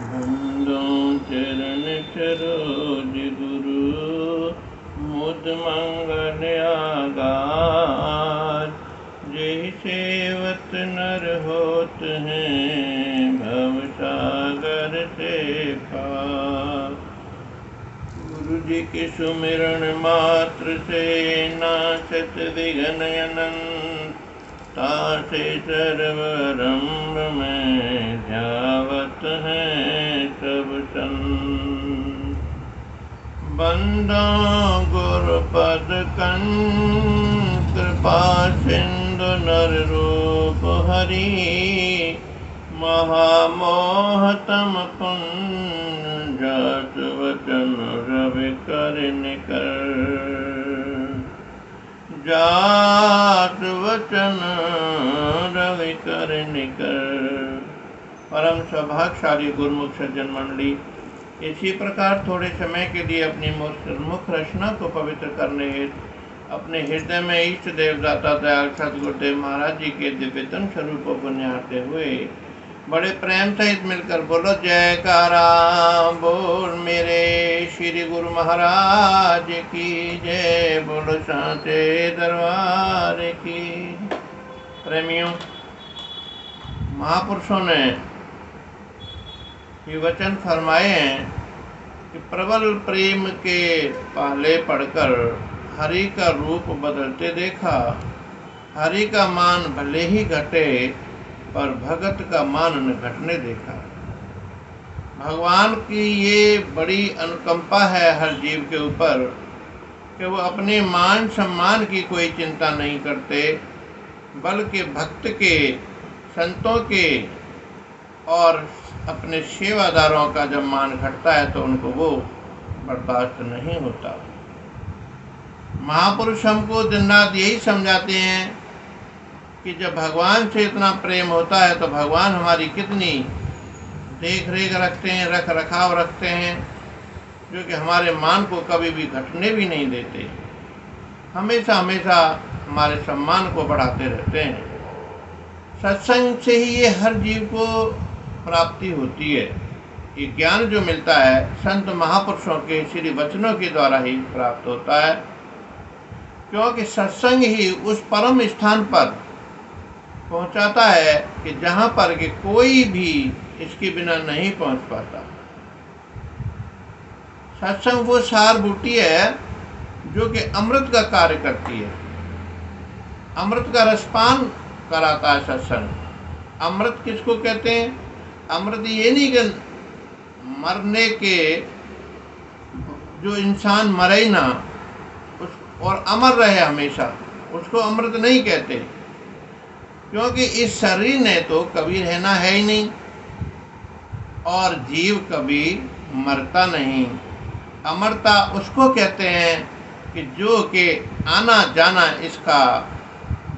बंदो चरण सरोज गुरु मुद मंगल आगार। जेहि सेवत नर होत हैं भव सागर से पार। गुरु जी के सुमिरन मात्र से नाशत विघ्न अनंत। तासे सर्वरंभ में ध्यावत हैं सब संत। बंदो गुरुपद कंठ कृपा सिंधु नर रूप हरि। महामोह तम पुण्य जात वचन रवि कर निकर। जात वचन रवि कर निकर। परम सौभाग्यशाली गुरुमुख सज्जन मंडली, इसी प्रकार थोड़े समय के लिए अपनी मुख रचना को पवित्र करने हेतु अपने हृदय में इष्ट देवदाता दयाल सदगुरुदेव महाराज जी के दिव्यतम स्वरूपों को निहारते हुए बड़े प्रेम सहित मिलकर बोलो जयकारा बोल मेरे श्री गुरु महाराज की जय। बोलो सांचे दरबार की। प्रेमियों, महापुरुषों ने ये वचन फरमाए हैं कि प्रबल प्रेम के पहले पढ़कर हरि का रूप बदलते देखा। हरि का मान भले ही घटे पर भगत का मान न घटने देखा। भगवान की ये बड़ी अनुकंपा है हर जीव के ऊपर कि वो अपने मान सम्मान की कोई चिंता नहीं करते, बल्कि भक्त के, संतों के और अपने सेवादारों का जब मान घटता है तो उनको वो बर्दाश्त नहीं होता। महापुरुष हमको दिन रात यही समझाते हैं कि जब भगवान से इतना प्रेम होता है तो भगवान हमारी कितनी देख रेख रखते हैं, रख रखाव रखते हैं, जो कि हमारे मान को कभी भी घटने भी नहीं देते, हमेशा हमेशा हमारे सम्मान को बढ़ाते रहते हैं। सत्संग से ही ये हर जीव को प्राप्ति होती है। ये ज्ञान जो मिलता है संत महापुरुषों के श्री वचनों के द्वारा ही प्राप्त होता है, क्योंकि सत्संग ही उस परम स्थान पर पहुंचाता है कि जहां पर कि कोई भी इसके बिना नहीं पहुंच पाता। सत्संग वो सार बूटी है जो कि अमृत का कार्य करती है। अमृत का रसपान कराता है सत्संग। अमृत किसको कहते हैं? अमृत ये नहीं कि मरने के, जो इंसान मरे ही ना उस और अमर रहे हमेशा, उसको अमृत नहीं कहते, क्योंकि इस शरीर ने तो कभी रहना है ही नहीं और जीव कभी मरता नहीं। अमरता उसको कहते हैं कि जो कि आना जाना इसका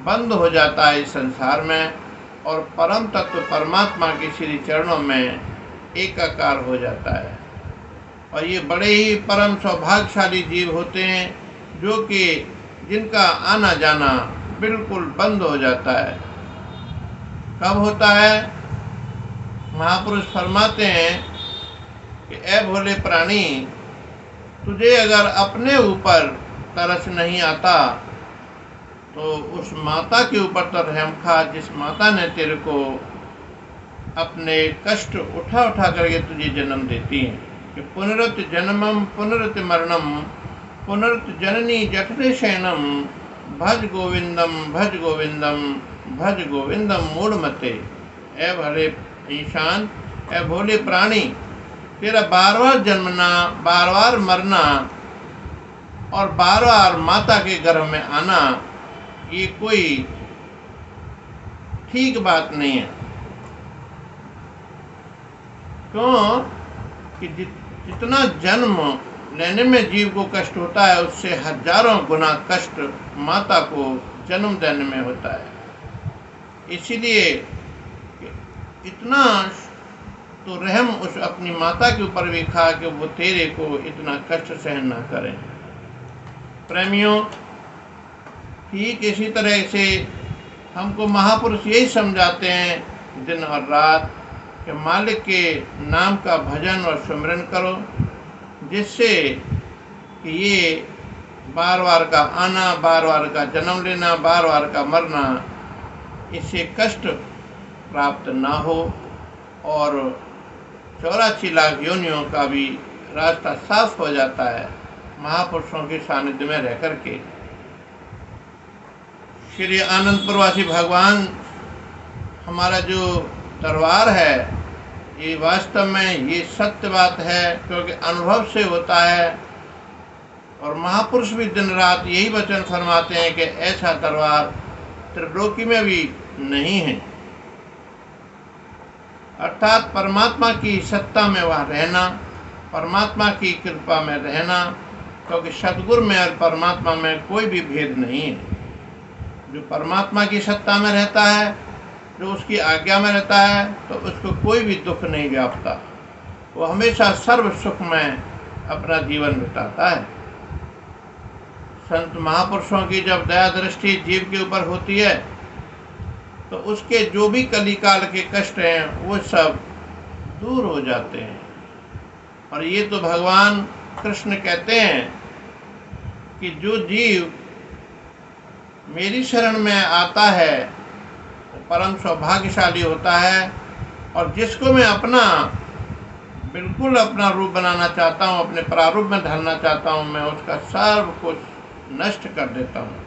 बंद हो जाता है इस संसार में और परम तत्व परमात्मा के श्री चरणों में एकाकार हो जाता है। और ये बड़े ही परम सौभाग्यशाली जीव होते हैं जो कि जिनका आना जाना बिल्कुल बंद हो जाता है। कब होता है? महापुरुष फरमाते हैं कि ए भोले प्राणी, तुझे अगर अपने ऊपर तरस नहीं आता तो उस माता के ऊपर तो रहम खा जिस माता ने तेरे को अपने कष्ट उठा उठा करके तुझे जन्म देती है। कि पुनरत जन्मम पुनरत मरणम पुनरत जननी जठरे शयनम भज गोविंदम भज गोविंदम भज गोविंदम मूढ़मते। ए भले इंसान, ए भोले प्राणी, तेरा बार बार जन्मना, बार बार मरना और बार बार माता के गर्भ में आना, ये कोई ठीक बात नहीं है। क्यों कि जितना जन्म लेने में जीव को कष्ट होता है उससे हजारों गुना कष्ट माता को जन्म देने में होता है। इसीलिए इतना तो रहम उस अपनी माता के ऊपर भी खा कि वो तेरे को इतना कष्ट सहन ना करें। प्रेमियों, ठीक इसी तरह से हमको महापुरुष यही समझाते हैं दिन और रात कि मालिक के नाम का भजन और सुमिरन करो, जिससे कि ये बार बार का आना, बार बार का जन्म लेना, बार बार का मरना, इससे कष्ट प्राप्त ना हो और 84 लाख योनियों का भी रास्ता साफ हो जाता है महापुरुषों के सानिध्य में रह करके। श्री आनंदपुरवासी भगवान हमारा जो दरबार है, ये वास्तव में ये सत्य बात है, क्योंकि अनुभव से होता है। और महापुरुष भी दिन रात यही वचन फरमाते हैं कि ऐसा दरबार त्रिलोकी में भी नहीं है। अर्थात परमात्मा की सत्ता में वहाँ रहना, परमात्मा की कृपा में रहना, क्योंकि सतगुरु में और परमात्मा में कोई भी भेद नहीं है। जो परमात्मा की सत्ता में रहता है, जो उसकी आज्ञा में रहता है, तो उसको कोई भी दुख नहीं व्यापता। वो हमेशा सर्व सुख में अपना जीवन बिताता है। संत महापुरुषों की जब दया दृष्टि जीव के ऊपर होती है, तो उसके जो भी कलिकाल के कष्ट हैं वो सब दूर हो जाते हैं। और ये तो भगवान कृष्ण कहते हैं कि जो जीव मेरी शरण में आता है वो परम सौभाग्यशाली होता है, और जिसको मैं अपना बिल्कुल अपना रूप बनाना चाहता हूँ, अपने प्रारूप में ढलना चाहता हूँ, मैं उसका सर्व कुछ नष्ट कर देता हूँ।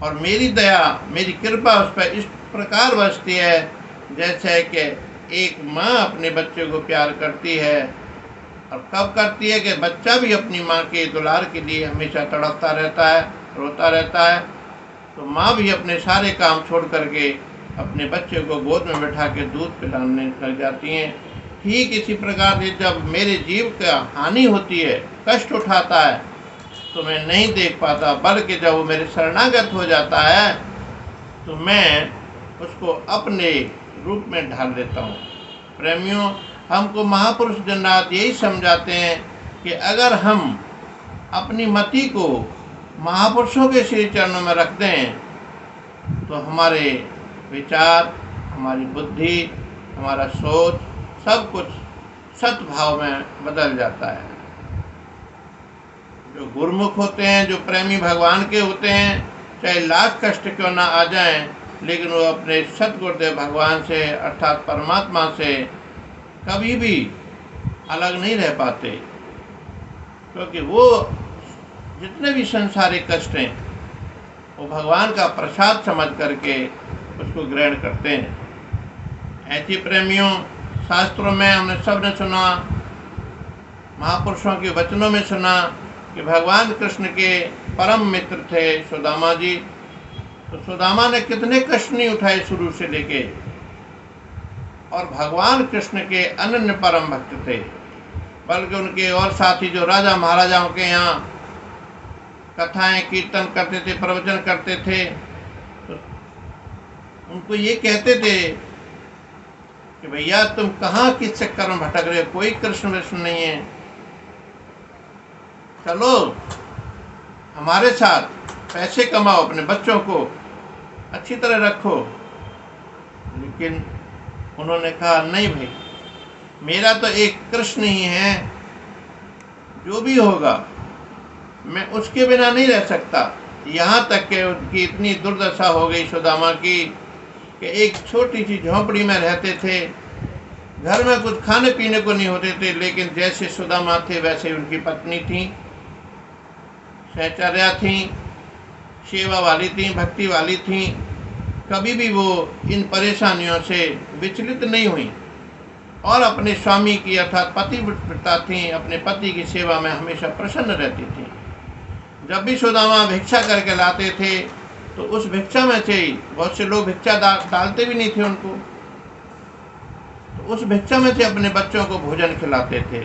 और मेरी दया, मेरी कृपा उस पर इस प्रकार बरसती है जैसे कि एक माँ अपने बच्चे को प्यार करती है। और कब करती है कि बच्चा भी अपनी माँ के दुलार के लिए हमेशा तड़पता रहता है, रोता रहता है, तो माँ भी अपने सारे काम छोड़ करके अपने बच्चे को गोद में बैठा के दूध पिलाने लग जाती हैं। ठीक इसी प्रकार से जब मेरे जीव का हानि होती है, कष्ट उठाता है, तो मैं नहीं देख पाता, बल्कि जब वो मेरे शरणागत हो जाता है तो मैं उसको अपने रूप में ढाल देता हूँ। प्रेमियों, हमको महापुरुष दिन रात यही समझाते हैं कि अगर हम अपनी मति को महापुरुषों के श्री चरणों में रख दें, तो हमारे विचार, हमारी बुद्धि, हमारा सोच, सब कुछ सद्भाव में बदल जाता है। जो गुरुमुख होते हैं, जो प्रेमी भगवान के होते हैं, चाहे लाख कष्ट क्यों ना आ जाएं, लेकिन वो अपने सतगुरुदेव भगवान से अर्थात परमात्मा से कभी भी अलग नहीं रह पाते, क्योंकि वो जितने भी संसारिक कष्ट हैं वो भगवान का प्रसाद समझ करके उसको ग्रहण करते हैं। ऐसे प्रेमियों, शास्त्रों में हमने सबने सुना, महापुरुषों के वचनों में सुना कि भगवान कृष्ण के परम मित्र थे सुदामा जी। तो सुदामा ने कितने कष्ट नहीं उठाए शुरू से लेके, और भगवान कृष्ण के अनन्य परम भक्त थे। बल्कि उनके और साथी जो राजा महाराजाओं के यहाँ कथाएं कीर्तन करते थे, प्रवचन करते थे, तो उनको ये कहते थे कि भैया तुम कहाँ किस चक्कर में भटक रहे हो, कोई कृष्ण विष्णु नहीं है, चलो हमारे साथ पैसे कमाओ, अपने बच्चों को अच्छी तरह रखो। लेकिन उन्होंने कहा नहीं भाई, मेरा तो एक कृष्ण ही है, जो भी होगा मैं उसके बिना नहीं रह सकता। यहाँ तक कि उनकी इतनी दुर्दशा हो गई सुदामा की कि एक छोटी सी झोंपड़ी में रहते थे, घर में कुछ खाने पीने को नहीं होते थे, लेकिन जैसे सुदामा थे वैसे उनकी पत्नी थी, सहचर्या थी, सेवा वाली थी, भक्ति वाली थी। कभी भी वो इन परेशानियों से विचलित नहीं हुई और अपने स्वामी की अर्थात पतिव्रता थी, अपने पति की सेवा में हमेशा प्रसन्न रहती थी। जब भी सुदामा भिक्षा करके लाते थे तो उस भिक्षा में से ही, बहुत से लोग भिक्षा डालते भी नहीं थे उनको, तो उस भिक्षा में से अपने बच्चों को भोजन खिलाते थे।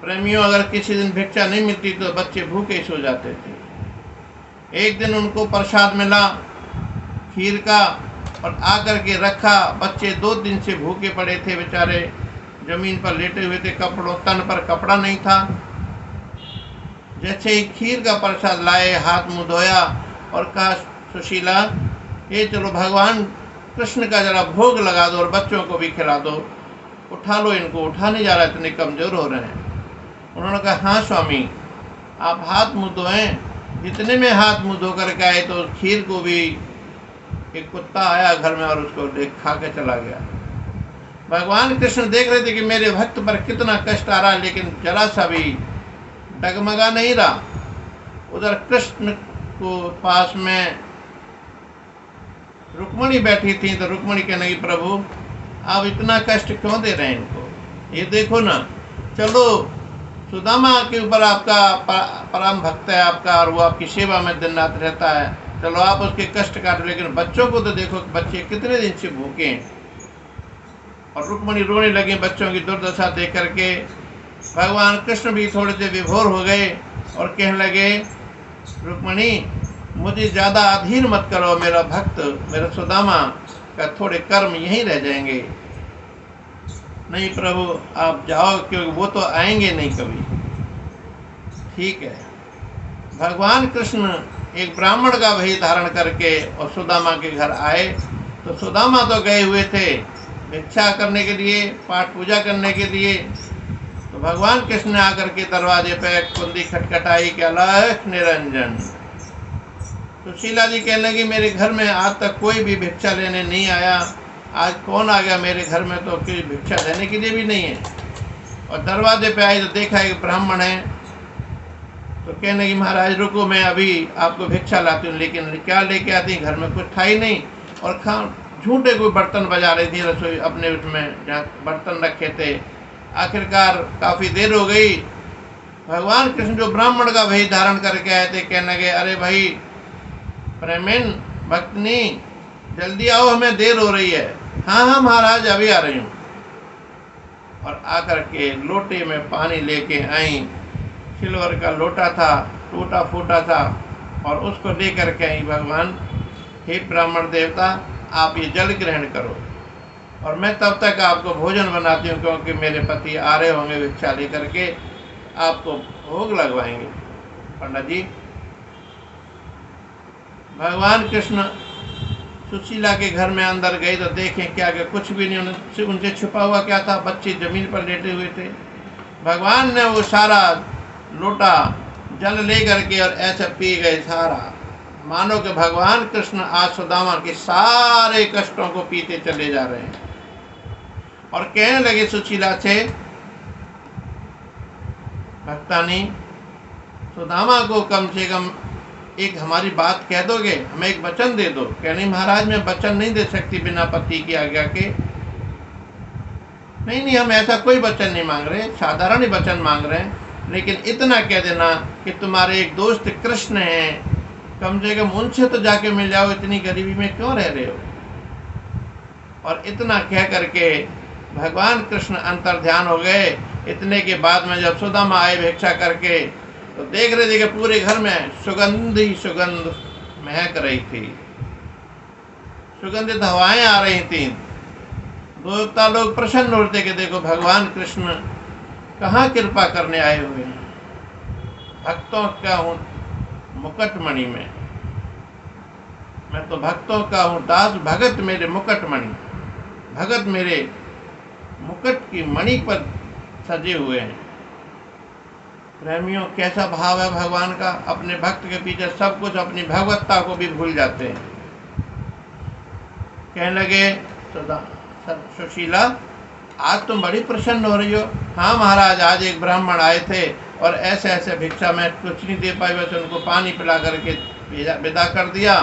प्रेमियों, अगर किसी दिन भिक्षा नहीं मिलती तो बच्चे भूखे सो जाते थे। एक दिन उनको प्रसाद मिला खीर का और आकर के रखा, बच्चे 2 दिन से भूखे पड़े थे, बेचारे जमीन पर लेटे हुए थे, कपड़ों तन पर कपड़ा नहीं था। जैसे ही खीर का प्रसाद लाए, हाथ मुँह धोया और कहा सुशीला, ये चलो भगवान कृष्ण का जरा भोग लगा दो और बच्चों को भी खिला दो, उठा लो इनको, उठा नहीं जा रहा, इतने कमज़ोर हो रहे हैं। उन्होंने कहा हाँ स्वामी, आप हाथ मुँह धोएं। इतने में हाथ मुँह धो करके आए तो खीर को भी एक कुत्ता आया घर में और उसको खा के चला गया। भगवान कृष्ण देख रहे थे कि मेरे भक्त पर कितना कष्ट आ रहा है, लेकिन जरा सा भी डगमगा नहीं रहा। उधर कृष्ण को पास में रुक्मणी बैठी थी, तो रुक्मणी कहने लगी प्रभु आप इतना कष्ट क्यों दे रहे हैं इनको, ये देखो ना, चलो सुदामा के ऊपर आपका परम भक्त है आपका, और वो आपकी सेवा में दिन रात रहता है, चलो आप उसके कष्ट काटो, लेकिन बच्चों को तो देखो, बच्चे कितने दिन से भूखे हैं। और रुक्मणी रोने लगे बच्चों की दुर्दशा देख करके। भगवान कृष्ण भी थोड़े से विभोर हो गए और कहने लगे रुक्मणी मुझे ज़्यादा अधीन मत करो, मेरा भक्त मेरा सुदामा का थोड़े कर्म यहीं रह जाएंगे। नहीं प्रभु आप जाओ, क्योंकि वो तो आएंगे नहीं कभी। ठीक है। भगवान कृष्ण एक ब्राह्मण का वही धारण करके और सुदामा के घर आए, तो सुदामा तो गए हुए थे भिक्षा करने के लिए, पाठ पूजा करने के लिए। तो भगवान कृष्ण ने आकर के दरवाजे पे कुंडी खटखटाई कि अलख निरंजन। सुशीला जी कहने लगी मेरे घर में आज तक कोई भी भिक्षा लेने नहीं आया, आज कौन आ गया मेरे घर में, तो कोई भिक्षा देने के लिए भी नहीं है। और दरवाजे पे आई तो देखा एक ब्राह्मण है, तो कहने की महाराज रुको मैं अभी आपको भिक्षा लाती हूँ। लेकिन क्या लेके आती, घर में कुछ था ही नहीं, और झूठे कोई बर्तन बजा रही थी रसोई अपने उसमें जहाँ बर्तन रखे थे। आखिरकार काफ़ी देर हो गई। भगवान कृष्ण जो ब्राह्मण का वही धारण करके आए थे, कहने लगे अरे भाई प्रेमिन भक्तनी जल्दी आओ, हमें देर हो रही है। हाँ हाँ महाराज अभी आ रही हूँ। और आकर के लोटे में पानी लेके आई, सिल्वर का लोटा था, टूटा फूटा था, और उसको लेकर के आई। भगवान हे ब्राह्मण देवता आप ये जल ग्रहण करो, और मैं तब तक आपको भोजन बनाती हूँ, क्योंकि मेरे पति आ रहे होंगे भिक्षा लेकर के, आपको भोग लगवाएंगे। पंडित जी भगवान कृष्ण सुशीला के घर में अंदर गए तो देखें क्या कि कुछ भी नहीं, उनसे छुपा हुआ क्या था, बच्चे जमीन पर लेटे हुए थे। भगवान ने वो सारा लोटा जल ले करके और ऐसे पी गए सारा, मानो कि भगवान कृष्ण आज सुदामा के सारे कष्टों को पीते चले जा रहे हैं। और कहने लगे सुशीला से भक्तानी सुदामा को कम से कम एक हमारी बात कह दोगे, हमें एक वचन दे दो। कहनी महाराज मैं वचन नहीं दे सकती बिना पति की आज्ञा के। नहीं हम ऐसा कोई वचन नहीं मांग रहे, साधारण ही वचन मांग रहे हैं, लेकिन इतना कह देना कि तुम्हारे एक दोस्त कृष्ण हैं, कम से कम उनसे तो जाके मिल जाओ, इतनी गरीबी में क्यों रह रहे हो। और इतना कह करके भगवान कृष्ण अंतर ध्यान हो गए। इतने के बाद में जब सुदामा आए भिक्षा करके, तो देख रहे थे कि पूरे घर में सुगंध ही सुगंध महक रही थी, सुगंधित हवाएं आ रही थी। देवता लोग प्रसन्न होते कि देखो भगवान कृष्ण कहाँ कृपा करने आए हुए हैं। भक्तों का हूँ मुकुटमणि में, मैं तो भक्तों का हूँ दास, भगत मेरे मुकुटमणि, भगत मेरे मुकुट की मणि पर सजे हुए हैं। प्रेमियों कैसा भाव है भगवान का, अपने भक्त के पीछे सब कुछ, अपनी भगवत्ता को भी भूल जाते हैं। कहने लगे सुशीला आज तुम बड़ी प्रसन्न हो रही हो। हाँ महाराज आज एक ब्राह्मण आए थे और ऐसे ऐसे भिक्षा में कुछ नहीं दे पाए, वैसे उनको पानी पिला करके विदा कर दिया।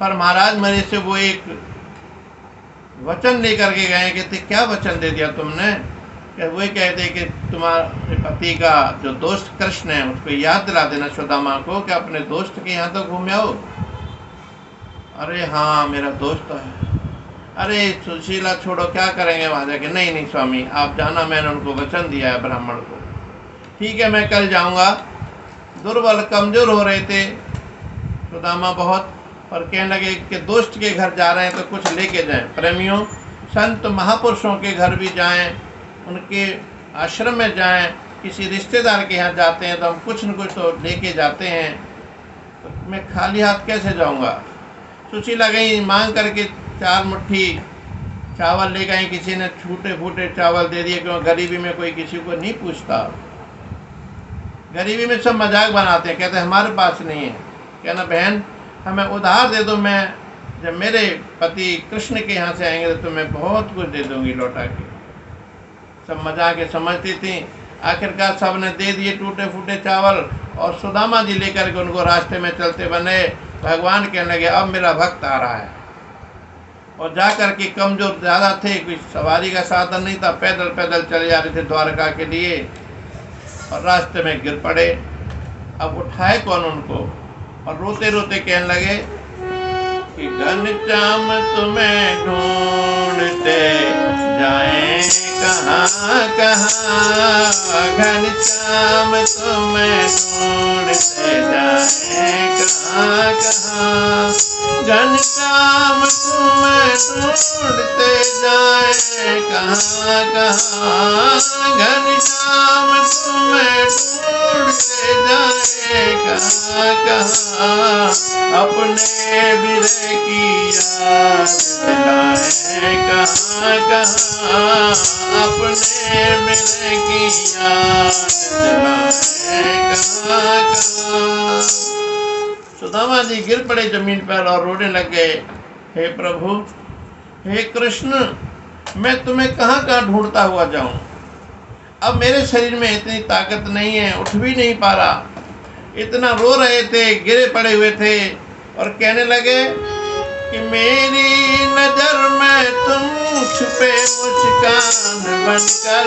पर महाराज मेरे से वो एक वचन लेकर के गए कि क्या वचन दे दिया तुमने। वो कहते कि तुम्हारे पति का जो दोस्त कृष्ण है उसको याद दिला देना सुदामा को कि अपने दोस्त के यहाँ तो घूम आओ। अरे हाँ मेरा दोस्त है। अरे सुशीला छोड़ो क्या करेंगे वहाँ जाके। नहीं स्वामी आप जाना, मैंने उनको वचन दिया है ब्राह्मण को। ठीक है मैं कल जाऊँगा। दुर्बल कमज़ोर हो रहे थे सुदामा बहुत, और कहने लगे कि दोस्त के घर जा रहे हैं तो कुछ लेके जाएं। प्रेमियों संत महापुरुषों के घर भी जाएं, उनके आश्रम में जाएं, किसी रिश्तेदार के यहाँ जाते हैं तो हम कुछ न कुछ तो लेके जाते हैं, तो मैं खाली हाथ कैसे जाऊँगा। सुशीला गई मांग करके 4 मुट्ठी चावल ले गए, किसी ने छूटे फूटे चावल दे दिए, क्यों गरीबी में कोई किसी को नहीं पूछता। गरीबी में सब मजाक बनाते हैं, कहते हैं हमारे पास नहीं है। कहना बहन हमें उधार दे दो, मैं जब मेरे पति कृष्ण के यहाँ से आएंगे तो मैं बहुत कुछ दे दूंगी लौटा के। सब मजाक समझती थी। आखिरकार सब ने दे दिए टूटे फूटे चावल, और सुदामा जी लेकर के उनको रास्ते में चलते बने। भगवान कहने लगे अब मेरा भक्त आ रहा है, और जाकर के कमजोर ज़्यादा थे, कोई सवारी का साधन नहीं था, पैदल पैदल चले जा रहे थे द्वारका के लिए, और रास्ते में गिर पड़े। अब उठाए कौन उनको, और रोते रोते कहने लगे कि घनश्याम तुम्हें ढूंढते जाएं कहाँ कहाँ, घनश्याम तुम्हें ढूंढते जाएं कहाँ कहाँ, घनश्याम तुम्हें ढूंढते जाएं कहाँ कहाँ, घनश्याम तुम्हें ढूंढते जाएं कहाँ कहाँ, अपने विरह की याद दिलाएं कहाँ कहाँ, अपने विरह की याद दिलाएं कहाँ कहाँ। सुदामा जी गिर पड़े जमीन पर और रोने लग गए, हे प्रभु, हे कृष्ण, मैं तुम्हें कहाँ कहाँ ढूंढता हुआ जाऊं। अब मेरे शरीर में इतनी ताकत नहीं है, उठ भी नहीं पा रहा। इतना रो रहे थे, गिरे पड़े हुए थे, और कहने लगे कि मेरी नजर में तुम छुपे मुस्कान बनकर,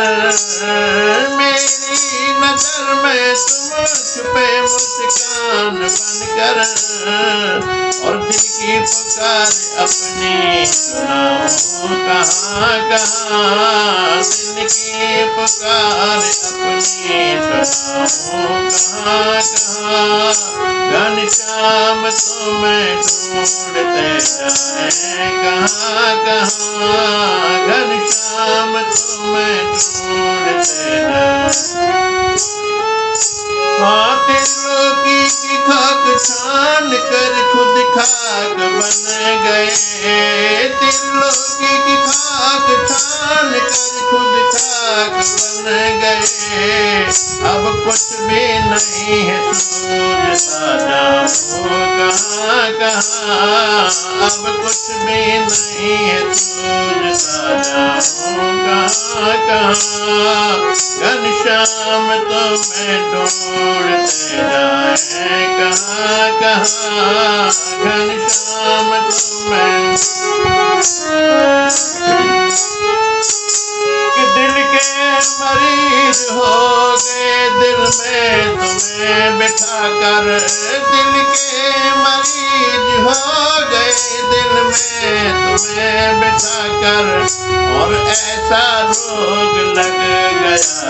मेरी नजर में तुम छुपे मुस्कान बनकर, और दिल की पुकार अपनी सुनाओ कहाँ कहाँ, दिल की पुकार अपनी सुनाओ कहाँ कहाँ, घनश्याम तुम्हें ढूंढते जाएं कहाँ कहाँ, घनश्याम तुम्हें ढूंढते जाएं। हाँ त्रिलोकी की खाक छान कर खुद खाक बन गए, त्रिलोकी की खाक छान कर खुद खाक बन गए, अब कुछ भी नहीं है सूझता जाऊं कहाँ कहाँ, अब कुछ भी नहीं है सूझता जाऊं कहाँ कहाँ, घनश्याम तुम्हें ढूंढते जाएं कहाँ कहाँ, घनश्याम तुम्हें। कि दिल के मरीज हो गए दिल में तुम्हें बिठा कर, दिल के मरीज हो गए दिल में तुम्हें बिठा कर, और ऐसा रोग लग गया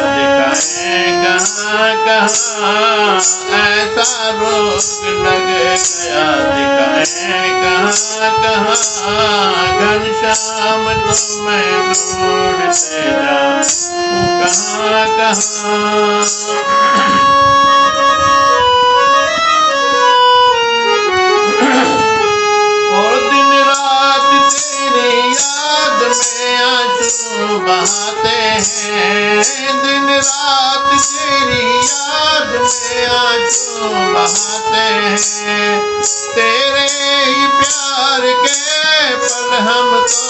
दिखाएं कहाँ कहाँ, ऐसा रोग लग गया दिखाएं कहाँ कहाँ, घनश्याम तुम्हें ढूंढते जाऊं कहाँ कहाँ। और दिन रात तेरी याद में आंसू बहाते हैं, दिन रात तेरी याद में आंसू बहाते हैं, तेरे ही प्यार के पल हमको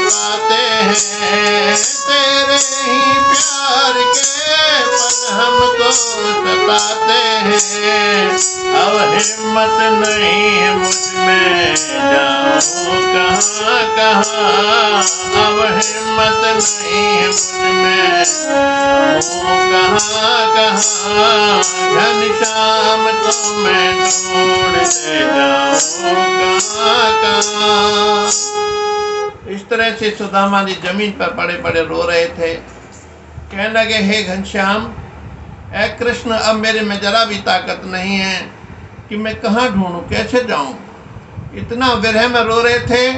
सताते हैं, तेरे ही प्यार के पल हमको सताते हैं, अब हिम्मत नहीं है मुझ में जाऊं कहाँ कहाँ, अब हिम्मत नहीं है मुझ में जाऊं कहाँ कहाँ, घनश्याम तुम्हें ढूंढते जाऊं कहाँ कहाँ। इस तरह से सुदामा जी जमीन पर पड़े पड़े रो रहे थे। कहने लगे हे घनश्याम, ऐ कृष्ण, अब मेरे में जरा भी ताकत नहीं है कि मैं कहाँ ढूंढूं, कैसे जाऊं। इतना विरह में रो रहे थे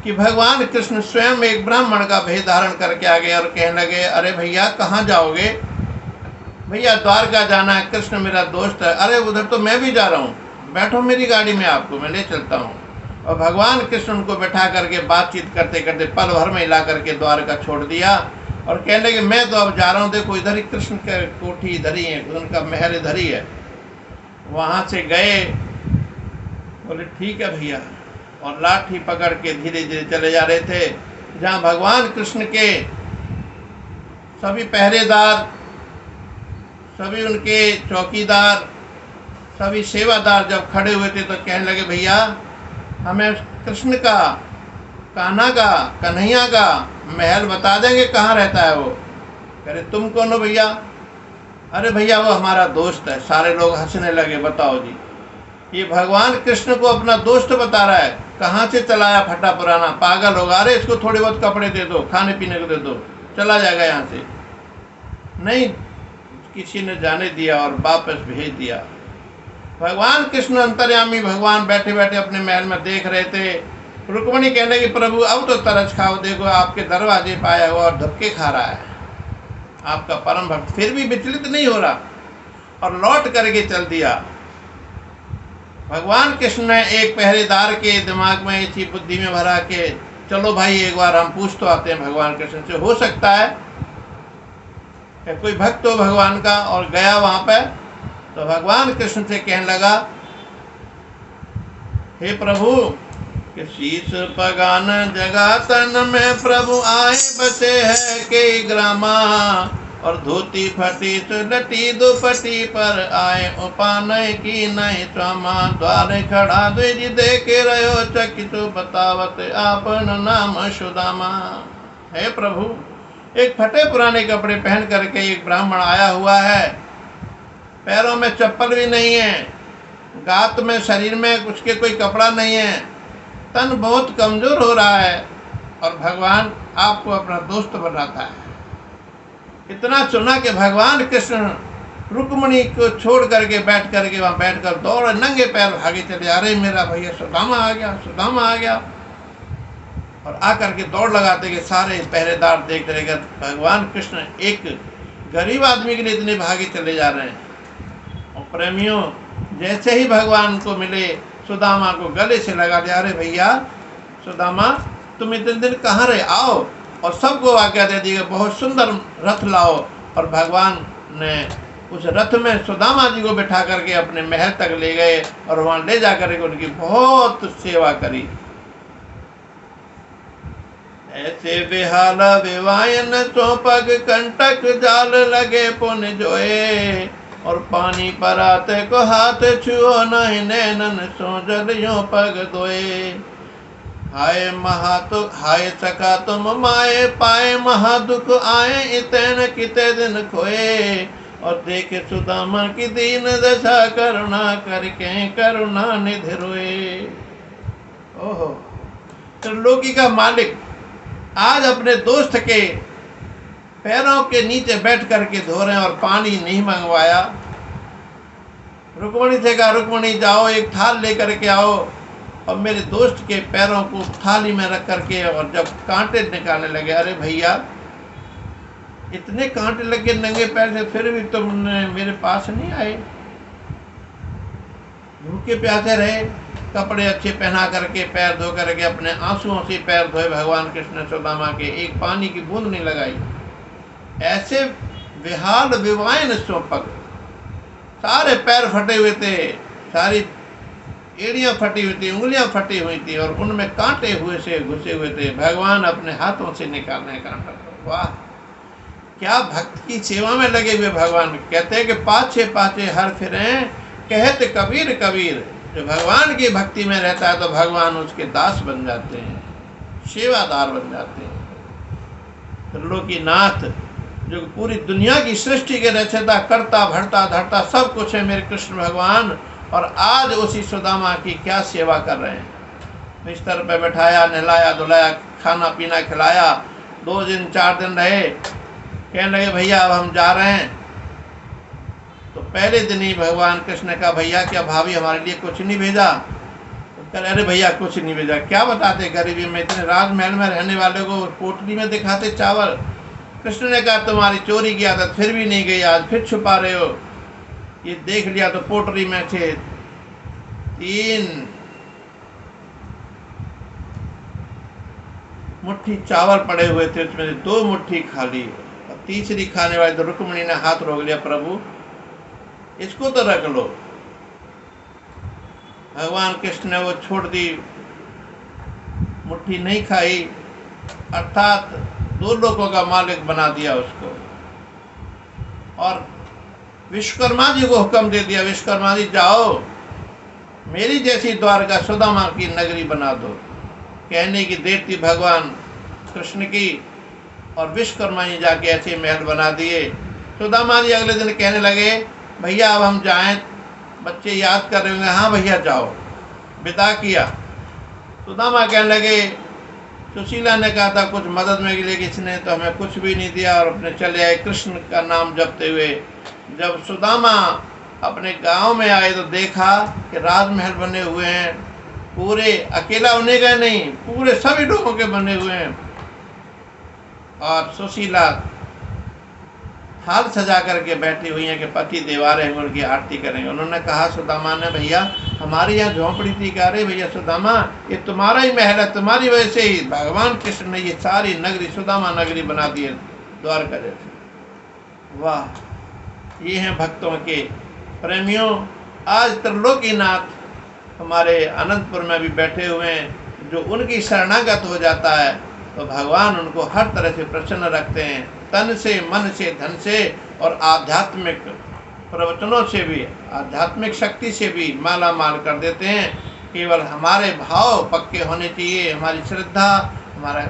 कि भगवान कृष्ण स्वयं एक ब्राह्मण का भेष धारण करके आ गए और कहने लगे अरे भैया कहाँ जाओगे। भैया द्वारका जाना है, कृष्ण मेरा दोस्त है। अरे उधर तो मैं भी जा रहा हूँ, बैठो मेरी गाड़ी में, आपको मैं ले चलता हूँ। और भगवान कृष्ण उनको बैठा करके बातचीत करते करते पल भर में ला करके द्वारका छोड़ दिया और कहने लगे मैं तो अब जा रहा हूँ, देखो इधर ही कृष्ण की कोठी इधर ही है, उनका महल इधर ही है। वहाँ से गए, बोले ठीक है भैया, और लाठी पकड़ के धीरे धीरे चले जा रहे थे। जहाँ भगवान कृष्ण के सभी पहरेदार, सभी उनके चौकीदार, सभी सेवादार जब खड़े हुए थे तो कहने लगे भैया हमें कृष्ण का, कान्हा का, कन्हैया का महल बता देंगे कहाँ रहता है वो। कह रहे तुम कौन हो भैया? अरे भैया वो हमारा दोस्त है। सारे लोग हंसने लगे, बताओ जी, ये भगवान कृष्ण को अपना दोस्त बता रहा है, कहाँ से चलाया फटा पुराना, पागल होगा। अरे इसको थोड़े बहुत कपड़े दे दो, खाने पीने को दे दो, चला जाएगा यहाँ से। नहीं, किसी ने जाने दिया और वापस भेज दिया। भगवान कृष्ण अंतर्यामी भगवान बैठे बैठे अपने महल में देख रहे थे। रुक्मणी कहने की प्रभु अब तो तरस खाओ, देखो आपके दरवाजे पे आया हुआ और धक्के खा रहा है, आपका परम भक्त फिर भी विचलित नहीं हो रहा, और लौट करके चल दिया। भगवान कृष्ण ने एक पहरेदार के दिमाग में ऐसी बुद्धि में भरा के चलो भाई एक बार हम पूछ तो आते हैं भगवान कृष्ण से, हो सकता है कि कोई भक्त हो भगवान का। और गया वहां पे तो भगवान कृष्ण से कहने लगा हे प्रभु कि शीश पगान जगा तन में प्रभु आए बसे है के ग्रामा, और धोती फटी सुलटी दुपटी पर आए उपानय की नई स्वामा, द्वारे खड़ा द्विज देखे रहो चकित बतावत आपन नाम सुदामा। हे प्रभु, एक फटे पुराने कपड़े पहन करके एक ब्राह्मण आया हुआ है, पैरों में चप्पल भी नहीं है, गात में शरीर में उसके कोई कपड़ा नहीं है, तन बहुत कमजोर हो रहा है, और भगवान आपको अपना दोस्त बनाता है। इतना सुना कि भगवान कृष्ण रुक्मणी को छोड़ करके बैठ करके वहाँ बैठ कर दौड़ नंगे पैर भागे चले, अरे मेरा भैया सुदामा आ गया, सुदामा आ गया। और आकर के दौड़ लगाते कि सारे पहरेदार देख रहेगा भगवान कृष्ण एक गरीब आदमी के लिए इतने भागे चले जा रहे हैं। और प्रेमियों जैसे ही भगवान को मिले सुदामा को गले से लगा दिया, अरे भैया सुदामा तुम इतने दिन कहाँ रहे, आओ। और सबको आज्ञा दे दी बहुत सुंदर रथ लाओ, और भगवान ने उस रथ में सुदामा जी को बैठा करके अपने महल तक ले गए और वहाँ ले जा करके उनकी बहुत सेवा करी। ऐसे बेहाला बेवायन चौपग कंटक जाल लगे पुन जोए, और पानी पर आते को हाथ छुओ नहीं नैनन सो जलियों पग दोए। हाय महातु हाय सका तुम माए पाए महादुख आए इतने किते दिन खोए, और देखे सुदामा की दीन दशा करुणा करके करुणा निधि रोए। ओहो, त्रिलोकी का मालिक आज अपने दोस्त के पैरों के नीचे बैठ करके धो रहे हैं और पानी नहीं मंगवाया। रुक्मणी से कहा रुक्मणी जाओ एक थाल लेकर के आओ, और मेरे दोस्त के पैरों को थाली में रख करके, और जब कांटे निकालने लगे, अरे भैया इतने कांटे लगे नंगे पैर से फिर भी तुमने मेरे पास नहीं आए, भूखे प्यासे रहे, कपड़े अच्छे पहना करके पैर धो करके अपने आंसुओं से पैर धोए भगवान कृष्ण सुदामा के, एक पानी की बूंद नहीं लगाई। ऐसे विहाल विवायन स्वपक, सारे पैर फटे हुए थे, सारी एड़ियां फटी हुई थी, उंगलियां फटी हुई थी, और उनमें कांटे हुए से घुसे हुए थे। भगवान अपने हाथों से निकाल रहे कांटा। वाह, क्या भक्त की सेवा में लगे हुए भगवान। कहते हैं कि पाछे पाछे हर फिरे कहते कबीर कबीर, जो भगवान की भक्ति में रहता है तो भगवान उसके दास बन जाते हैं, सेवादार बन जाते हैं। त्रिलोकीनाथ जो पूरी दुनिया की सृष्टि के रचयिता, करता भरता धरता सब कुछ है मेरे कृष्ण भगवान, और आज उसी सुदामा की क्या सेवा कर रहे हैं। बिस्तर पे बैठाया, नहलाया धुलाया, खाना पीना खिलाया, 2 दिन 4 दिन रहे। कहने लगे भैया अब हम जा रहे हैं। तो पहले दिन ही भगवान कृष्ण ने कहा भैया क्या भाभी हमारे लिए कुछ नहीं भेजा? तो कह अरे भैया कुछ नहीं भेजा, क्या बताते गरीबी में, इतने राजमहल में रहने वाले को पोटली में दिखाते चावल। कृष्ण ने कहा तुम्हारी चोरी की आदत फिर भी नहीं गई, आज फिर छुपा रहे हो। ये देख लिया तो पोटली में थे 3 मुट्ठी चावल पड़े हुए थे, उसमें से 2 मुट्ठी खा ली और तीसरी खाने वाली तो रुक्मिणी ने हाथ रोक लिया, प्रभु इसको तो रख लो। भगवान कृष्ण ने वो छोड़ दी, मुट्ठी नहीं खाई, अर्थात 2 लोगों का मालिक बना दिया उसको। और विश्वकर्मा जी को हुक्म दे दिया, विश्वकर्मा जी जाओ मेरी जैसी द्वारका सुदामा की नगरी बना दो। कहने की देर थी भगवान कृष्ण की, और विश्वकर्मा जी जाके ऐसे महल बना दिए। सुदामा जी अगले दिन कहने लगे, भैया अब हम जाएं, बच्चे याद कर रहे होंगे, हाँ भैया जाओ। विदा किया। सुदामा कहने लगे, सुशीला ने कहा था कुछ मदद में के लिए, किसने तो हमें कुछ भी नहीं दिया, और अपने चले आए कृष्ण का नाम जपते हुए। जब सुदामा अपने गांव में आए तो देखा कि राजमहल बने हुए हैं, पूरे अकेला होने का नहीं, पूरे सभी लोगों के बने हुए हैं। और सुशीला थाल सजा करके बैठी हुई है कि पति देवा रहे हैं, उनकी आरती करेंगे। उन्होंने कहा सुदामा ने, भैया हमारे यहाँ झोंपड़ी थी। कह रहे भैया सुदामा ये तुम्हारा ही महल है, तुम्हारी वजह से ही भगवान कृष्ण ने ये सारी नगरी सुदामा नगरी बना दी है, द्वारका जैसे। वाह, ये हैं भक्तों के प्रेमियों। आज त्रिलोकीनाथ हमारे अनंतपुर में भी बैठे हुए हैं। जो उनकी शरणागत हो जाता है तो भगवान उनको हर तरह से प्रसन्न रखते हैं, तन से, मन से, धन से और आध्यात्मिक प्रवचनों से भी, आध्यात्मिक शक्ति से भी माला माल कर देते हैं। केवल हमारे भाव पक्के होने चाहिए, हमारी श्रद्धा, हमारा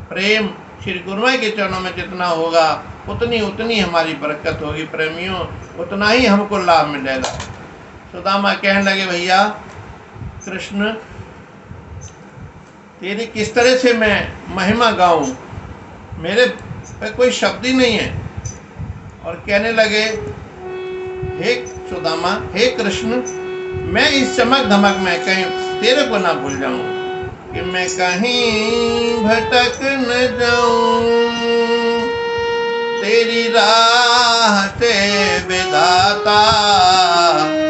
प्रेम श्री गुरुमय के चरणों में जितना होगा उतनी हमारी बरकत होगी प्रेमियों, उतना ही हमको लाभ मिलेगा। सुदामा कहने लगे, भैया कृष्ण तेरी किस तरह से मैं महिमा गाऊं, मेरे पे कोई शब्द ही नहीं है। और कहने लगे, हे सुदामा, हे कृष्ण, मैं इस चमक धमक में कहीं तेरे को ना भूल जाऊं, कि मैं कहीं भटक न जाऊं, तेरी राह से विधाता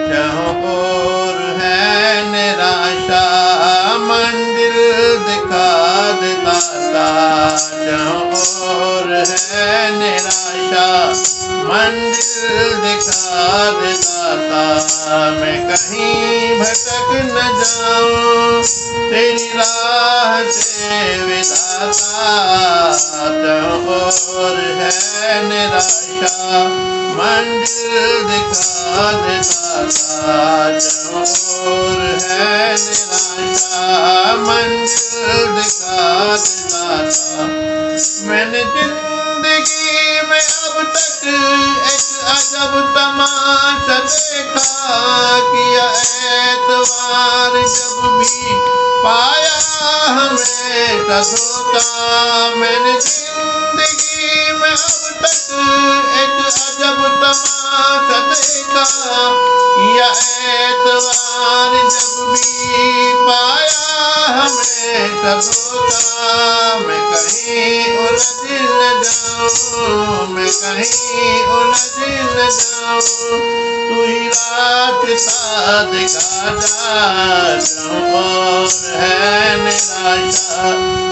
चाहों और है निराशा, मंदिर दिखा दे दाता, चाहों और है निराशा, मंदिर दिखा दे दाता, मैं कहीं भटक न जाऊं, तेरी राह से विधाता चाहों और है निराशा, मंदिर दिखा दे दाता, चाहों और है निराशा, मंदिर दिखा दे दाता। मैंने जिंदगी में अब तक एक अजब तमाशा देखा, किया एतवार जब भी पाया हमें धोखा। मैंने जिंदगी में अब तक एक अजब तमाशा देखा, किया एतवार जब भी पाया हमें धोखा। मैं कहीं उलझ न जाऊं, मैं कहीं उलझ न जाऊं, तू ही रास्ता दिखा जा, चाहों और है निराशा,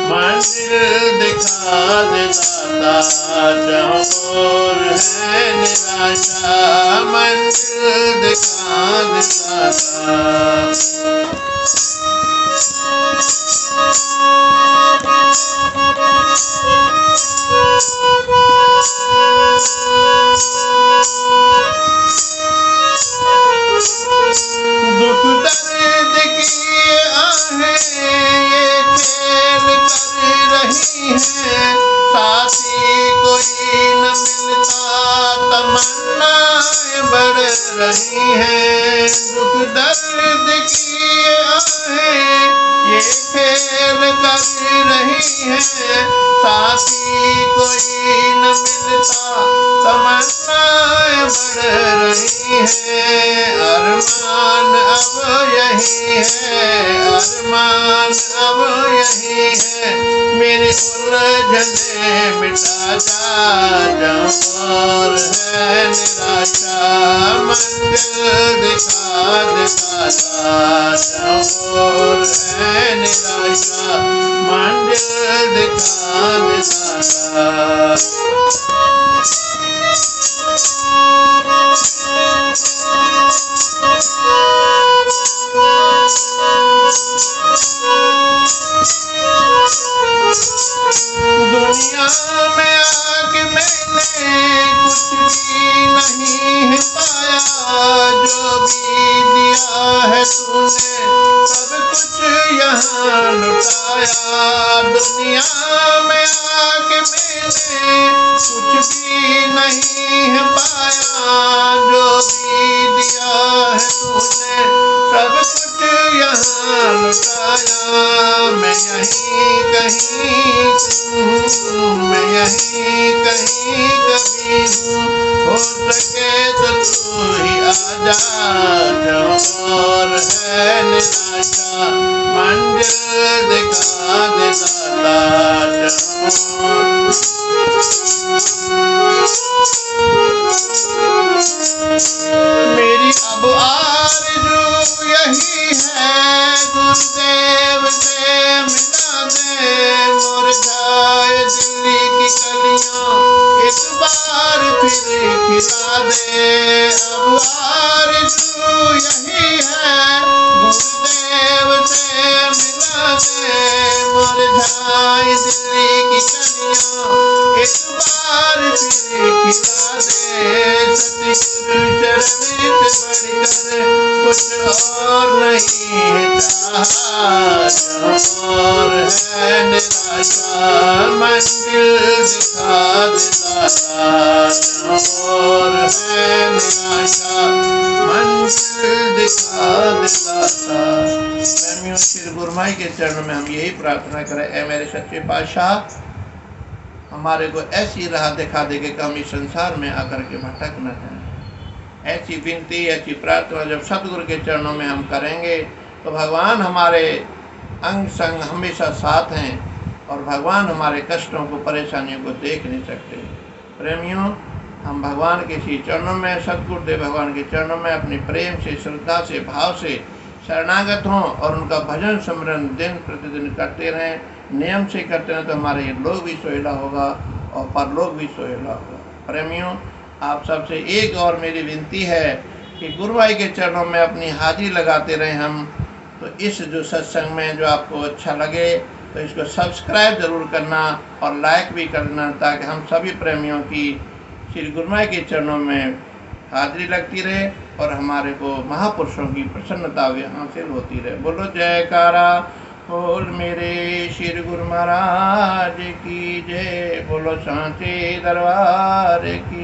मंदिर दिखा दे दाता, चाहों और है निराशा, मंदिर दिखा दे दाता। दुख दर्द की आहें ये खेल कर रही हैं, साथी कोई न मिलता तमन्नाएं बढ़ रही हैं। दुख दर्द की आहें ये खेल कर रही हैं, साथी कोई न मिलता तमन्नाएं बढ़ रही हैं। अरमान अब यही है, अरमान अब यही है, मेरी उलझने मिटा जा, चाहों और है निराशा, मंदिर दिखा दे दाता, चाहों और है निराशा, मंदिर दुनिया में आके मैंने कुछ भी नहीं पाया, जो भी दिया है तूने सब कुछ यहाँ लुटाया। दुनिया में आके मैंने कुछ भी नहीं पाया, जो भी दिया है तूने सब कुछ यहाँ लुटाया। मैं यहीं कहीं मैं यहीं कहीं कभी हूँ, हो सके तो तू ही आजा। और है निराशा मंजिल दिखा दे मेरी अब आरज़ू यही है, गुरुदेव से मिला दे मुरझाए दिल्ली की कलियां, एक बार फिर खिला दे। अब आरज़ू यही है, गुरुदेव से मिला दे मुरझाए दिल्ली की कलियां, एक बार फिर खिला दे। सतगुरु चरण से बढ़कर कुछ और नहीं है चाहा, और है निराशा मंजिल दिखा दे दाता। और है निराशा मंजिल दिखा दे दाता। प्रेमियों, श्री गुरुमाई के चरणों में हम यही प्रार्थना करें, ऐ मेरे सच्चे पातशाह, हमारे को ऐसी राह दिखा दे कि हम इस संसार में आकर के भटक न जाएं। ऐसी विनती, ऐसी प्रार्थना जब सतगुरु के चरणों में हम करेंगे तो भगवान हमारे अंग संग हमेशा साथ हैं, और भगवान हमारे कष्टों को, परेशानियों को देख नहीं सकते। प्रेमियों, हम भगवान के श्री चरणों में, सतगुरुदेव भगवान के चरणों में अपनी प्रेम से, श्रद्धा से, भाव से शरणागत हों और उनका भजन सिमरन दिन प्रतिदिन करते रहें। नियम से करते रहें तो हमारे लोक भी सोहेला होगा और परलोक भी सोहेला होगा। प्रेमियों, आप सबसे एक और मेरी विनती है कि गुरुभाई के चरणों में अपनी हाजिरी लगाते रहें हम। तो इस जो सत्संग में जो आपको अच्छा लगे तो इसको सब्सक्राइब ज़रूर करना और लाइक भी करना, ताकि हम सभी प्रेमियों की श्री गुरुभाई के चरणों में हाजिरी लगती रहे और हमारे को महापुरुषों की प्रसन्नता भी हासिल होती रहे। बोलो जयकारा बोल मेरे श्री गुरु महाराज की जय, बोलो सांचे दरबार की।